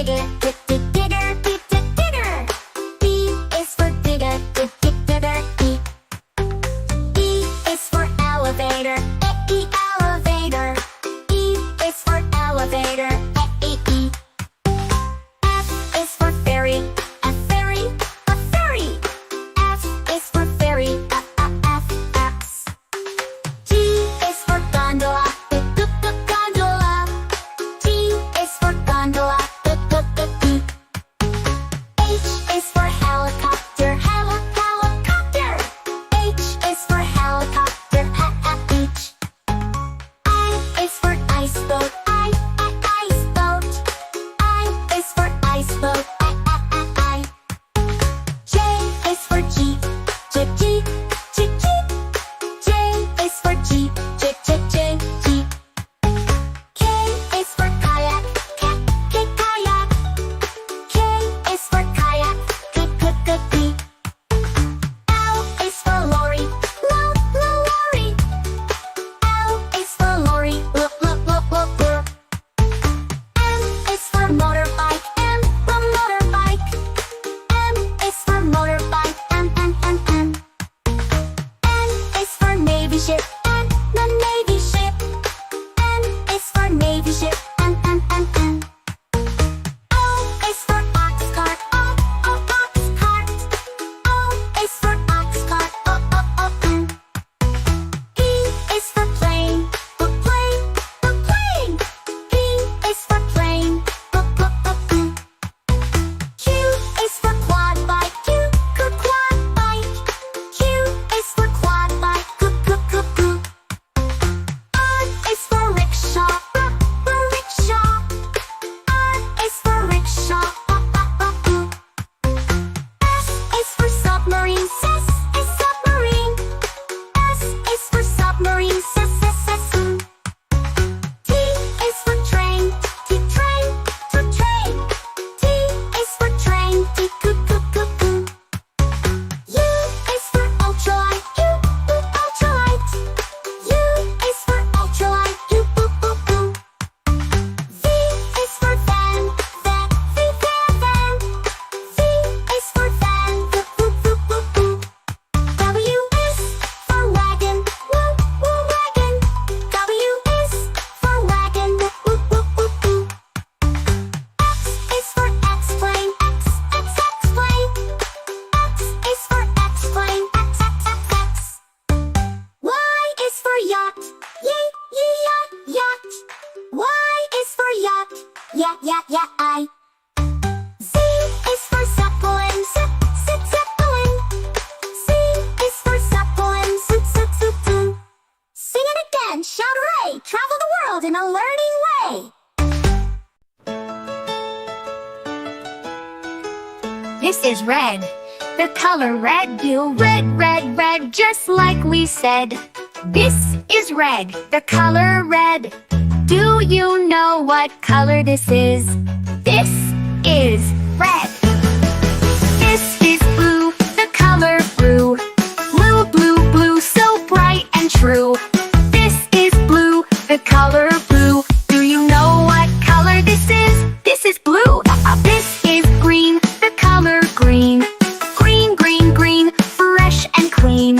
digger, digger, digger. D is for digger, digger, E. E is for elevator, elevator. E is for elevator, E. F is for ferry, a ferry, a ferry. F is for ferry, F. G is for gondola, gondola. G is for gondola, H is for helicopter, helicopter. H is for helicopter, H. I is for ice boat, ice boat. I is for ice boat, I. J is for jeep, jeep. J is for jeep, jeep. K is for kayak, kayak. K is for kayak, k. L is for lorry, lorry. L is for lorry, l. M is for motorbike, M for motorbike. M is for motorbike, M. N is for navy ship, N, the navy ship. N is for navy ship, N. O is for ox cart, ox cart. O is for ox cart, N. P is for plane, plane. P is for plane, Q is for quad bike, quad bike. Q is for quad bike, R is for rickshaw, rickshaw. R is for rickshaw, S is for submarine, S is submarine. S is for submarine, S. T is for train, train. T is for train, T. U is for ultralight, ultralight. U is for ultralight, U. V is for van, van. V is for van, W is for wagon, wagon. W is for wagon, X is for X-plane, X-plane. X is for X-plane, X. Y is for yacht, yacht. Y is for yacht, I. Z is for zeppelin, zeppelin. Z is for zeppelin, Sing it again, shout hooray! Travel the world in a learning way. This is red, the color red. Do red, just like we said. This is red, the color red. Do you know what color this is? This is red. This is blue, the color blue. Blue, so bright and true. This is blue, the color blue. Do you know what color this is? This is blue. This is green, the color green. Green, fresh and clean.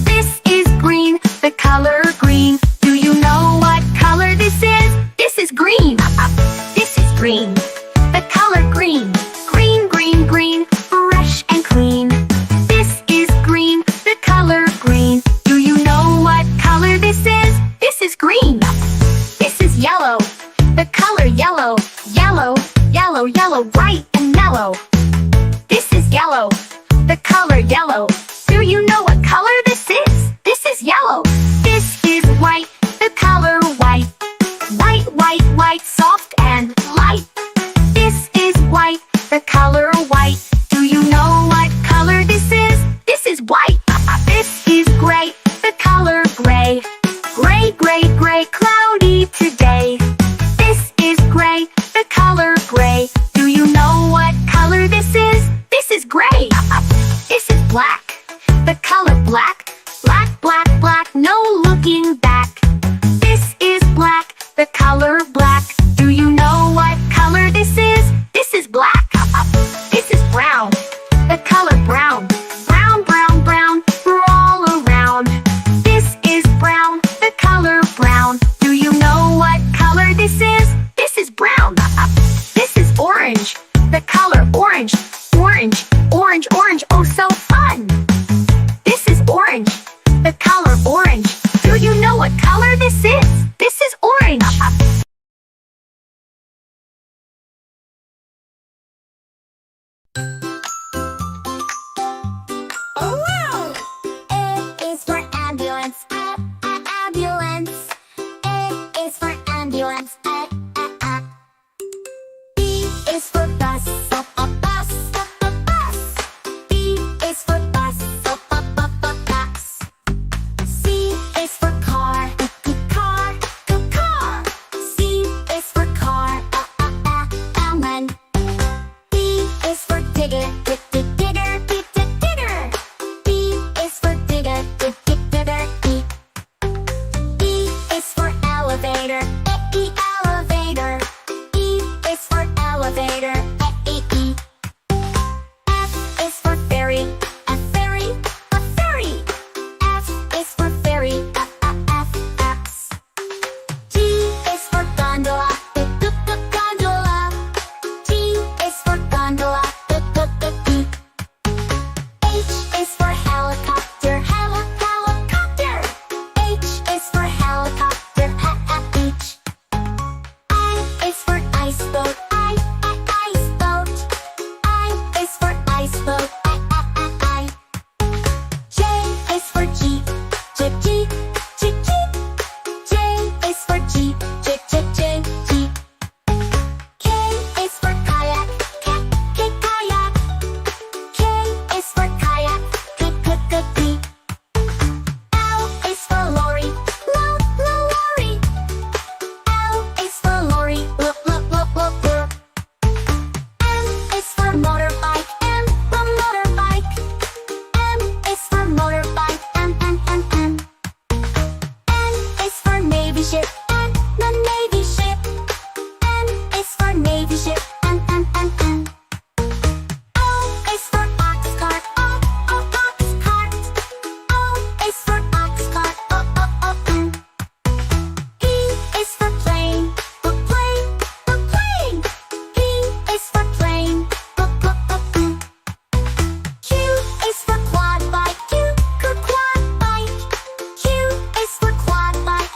This is green, the color green. Do you know what color this is? This is green. This is green, the color green. Green, fresh and clean. This is green, the color green. Do you know what color this is? This is green. This is yellow, the color yellow. Yellow, bright and mellow. This is yellow, the color yellow. Do you know what color this is? This is yellow. This is white, the color white. White, soft and light. This is white, the color white. Do you know what color this is? This is white. This is gray, the color gray. Gray, cloudy today. This is gray, the color gray. Do you know what color this is? This is gray. This is black, the color black. Black, no looking back. This is black, the color black. Do you know what color this is? This orange. The color orange. Orange, orange, orange, oh so fun! This is orange. The color orange. Do you know what color this is? This is orange. Oh wow! A is for ambulance. Ambulance. A is for ambulance. B is for bus. Bus. Bus. B is for bus. Bus. C is for car. Car. Car. C is for car. Almond. D is for digger. Digger. Digger. D is for digger. Digger. E is for elevator. Elevator. E is for elevator. E. F is for ferry. A ferry. A ferry. F is for ferry. F. G is for gondola. Gondola. G is for gondola. H is for helicopter. Helicopter. H is for helicopter. H. I is for ice boat. Ice boat. I is for ice boat. I. J is for jeep. Jeep. J is for jeep. Jeep. K is for kayak. Kayak. K is for kayak. L is for lorry. Lorry. L is for lorry. M is for motorbike. Motorbike. M is for motorbike. M. N is for navy ship. Navy ship. N is for navy ship. N. O is for ox cart. Ox cart. O is for ox cart. P is for plane. Plane. P is for plane. Q is for quad bike. Quad bike. Q is for quad bike.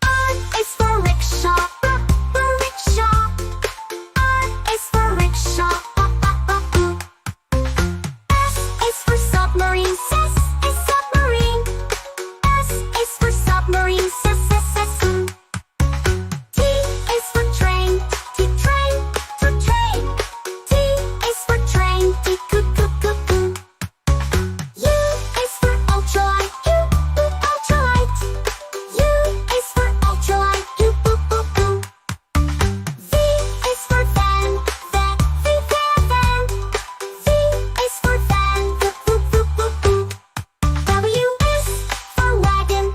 R is for rickshaw. Rickshaw. R is for rickshaw. S is for submarine. S is submarine. S is for submarine. T is for train. Train. T is for train. U is for ultralight. Ultralight. U is for ultralight. V is for van. Van. V is for van. W is for wagon.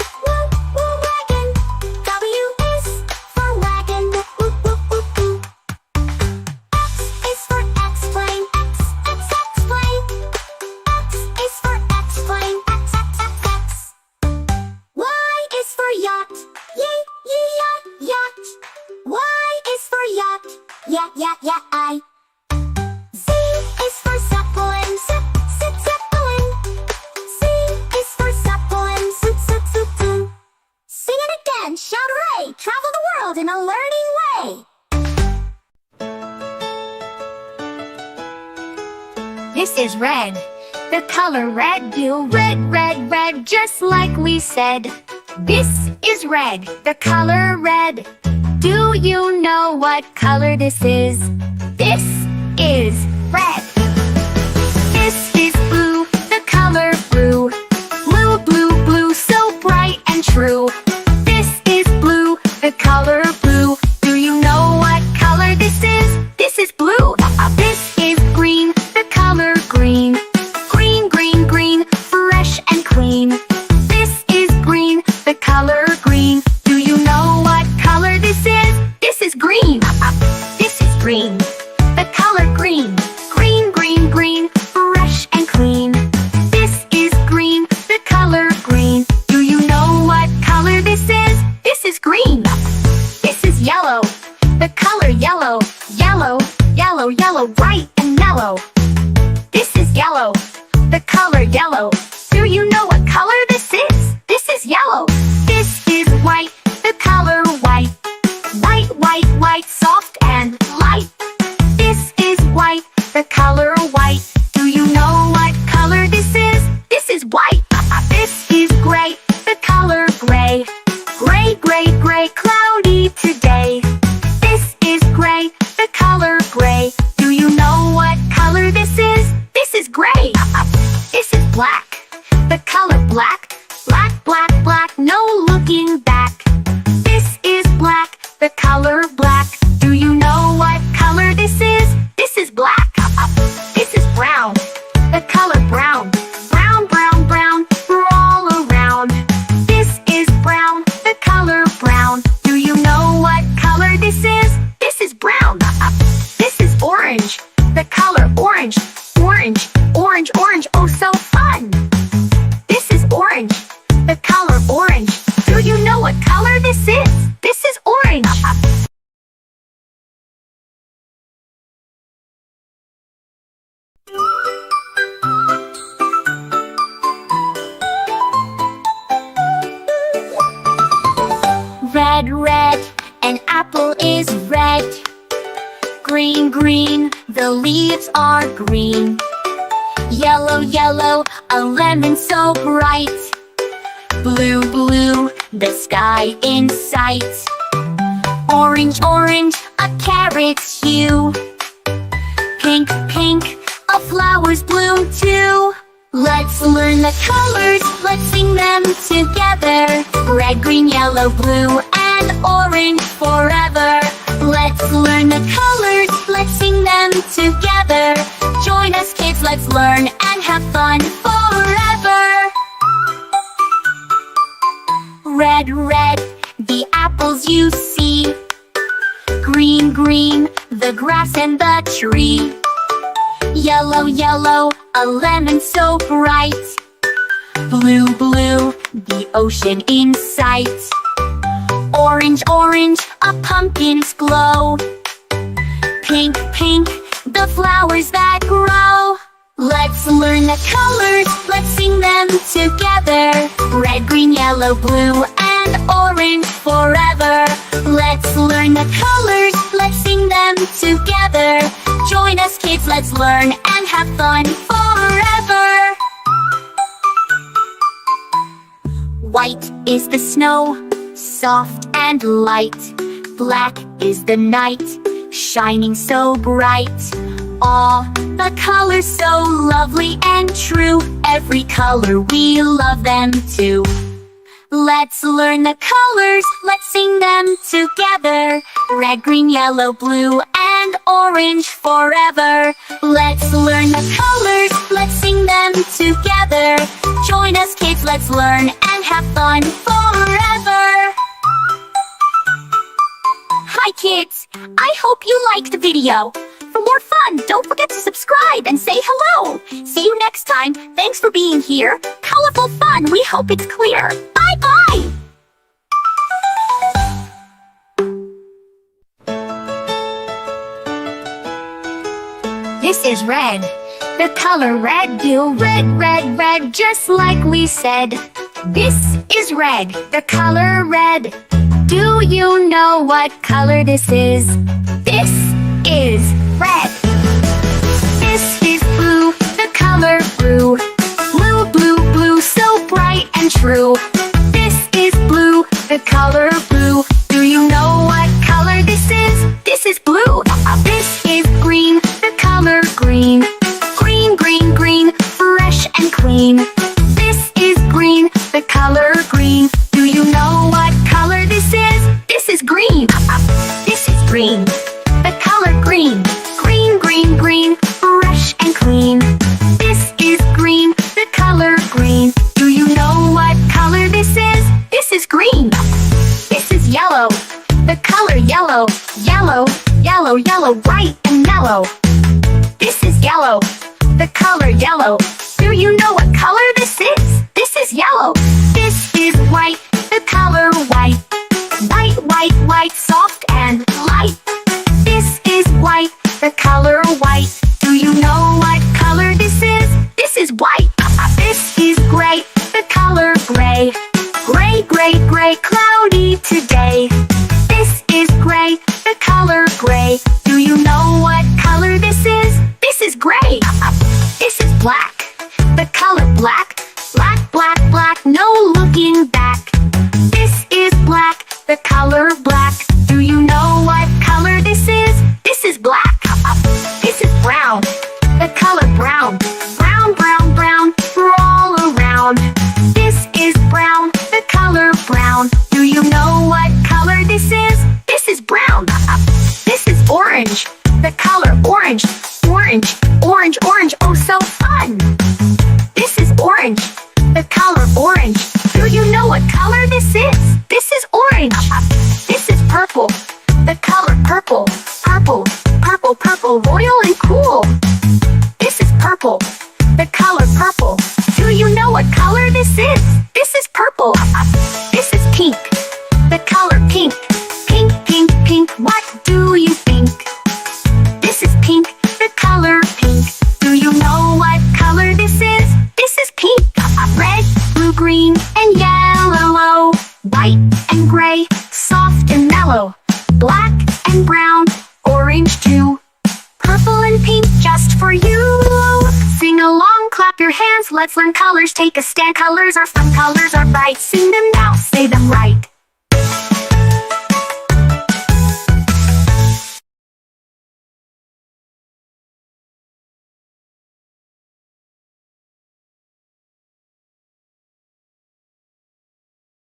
Wagon. W is for wagon. X is for X-plane. X-plane. X is for X-plane. X. Y is for yacht. Yacht. Y is for yacht. I. Z is for zeppelin. Zeppelin. C is for zeppelin. Sing it again. Shout hooray. Travel the world in a learning way. This is red. The color red. Do red, red, red, just like we said. This is red. The color red. Do you know what color this is? This is red. This is blue. The color blue. Blue, blue, blue, so bright and true. This is blue. The color blue. Do you know what color this is? This is blue. This is green. The color green. Green, green, green, fresh and clean. This is green. The color green. Do you know what color this is? This is green. This is green. The color green. yellow, yellow, yellow, yellow, bright and mellow. This is yellow, the color yellow. Do you know what color this is? This is yellow. This is white, the color white. White, white, white, soft and light. This is white, the color white. Do you know what color this is? This is white. This is gray, the color gray. Gray, gray, gray, cloudy today. This is gray, the color gray. Do you know what color this is? This is gray. This is black, the color black. Black, black, black, no looking back. This is black, the color black. Do you know what color this is? This is black. This is brown, the color brown. Brown, brown, brown, we're all around. This is brown, the color brown. Do you know what color this is? This is brown. This is orange, the color orange. Orange, orange, orange, oh so fun. This is orange, the color orange. Do you know what color this is? This is orange. Red, red, an apple is red. Green, green, the leaves are green. Yellow, yellow, a lemon so bright. Blue, blue, the sky in sight. Orange, orange, a carrot's hue. Pink, pink, a flower's bloom too. Let's learn the colors, let's sing them together. Red, green, yellow, blue, and orange forever. Let's learn the colors, let's sing them together. Join us kids, let's learn and have fun forever. Red, red, the apples you see. Green, green, the grass and the tree. Yellow, yellow, a lemon so bright. Blue, blue, the ocean in sight. Orange, orange, a pumpkin's glow. Pink, pink, the flowers that grow. Let's learn the colors, let's sing them together. Red, green, yellow, blue, and orange forever. Let's learn the colors, let's sing them together. Join us kids, let's learn and have fun forever. White is the snow, soft and light. Black is the night, shining so bright. All the colors so lovely and true. Every color we love them too. Let's learn the colors, let's sing them together. Red, green, yellow, blue, and orange forever. Let's learn the colors, let's sing them together. Join us kids, let's learn and have fun forever. Hi kids, I hope you liked the video. For more fun, don't forget to subscribe and say hello. See you next time. Thanks for being here. Colorful fun, we hope it's clear. Bye-bye! This is red, the color red. Do red, red, red, just like we said. This is red, the color red. Do you know what color this is? This is red. This is blue, the color blue. Blue, blue, blue, so bright and true. This is blue, the color blue. Do you know what color this is? This is blue. This is green, the color green. Green, green, green, fresh and clean. This is green, the color green. Do you know what color this is? This is green. This is green, the color green. Green, green, green, fresh and clean. This is green, the color green. Do you know what color this is? This is green. This is yellow, the color yellow. Yellow, yellow, yellow, bright and mellow. This is yellow, the color yellow. Do you know what color this is? This is yellow. This is white, the color white. White, white, white, soft and light. today. This is gray, the color gray. Do you know what color this is? This is gray. This is black, the color black. Black, black, black, no looking back. This is black, the color black. Do you know what color this is? This is black. This is brown, the color brown. Brown, brown, brown, all around. This is brown, the color brown. Do you know what color this is? This is brown. This is orange, the color orange. Orange, orange, orange, oh so fun. This is orange, the color orange. Do you know what color this is? This is orange. This is purple, the color purple. Purple, purple, purple, royal and cool. This is purple, the color purple. Do you know what color this is? This is purple. This is pink, the color pink. Pink, pink, pink, what do you think? This is pink, the color pink. Do you know what color this is? This is pink. Red, blue, green, and yellow. White and gray, soft and mellow. Black and brown, orange too. Purple and pink just for you. Sing along, clap your hands, let's learn colors. Take a stand, colors are fun, colors are bright. Sing them now, say them right.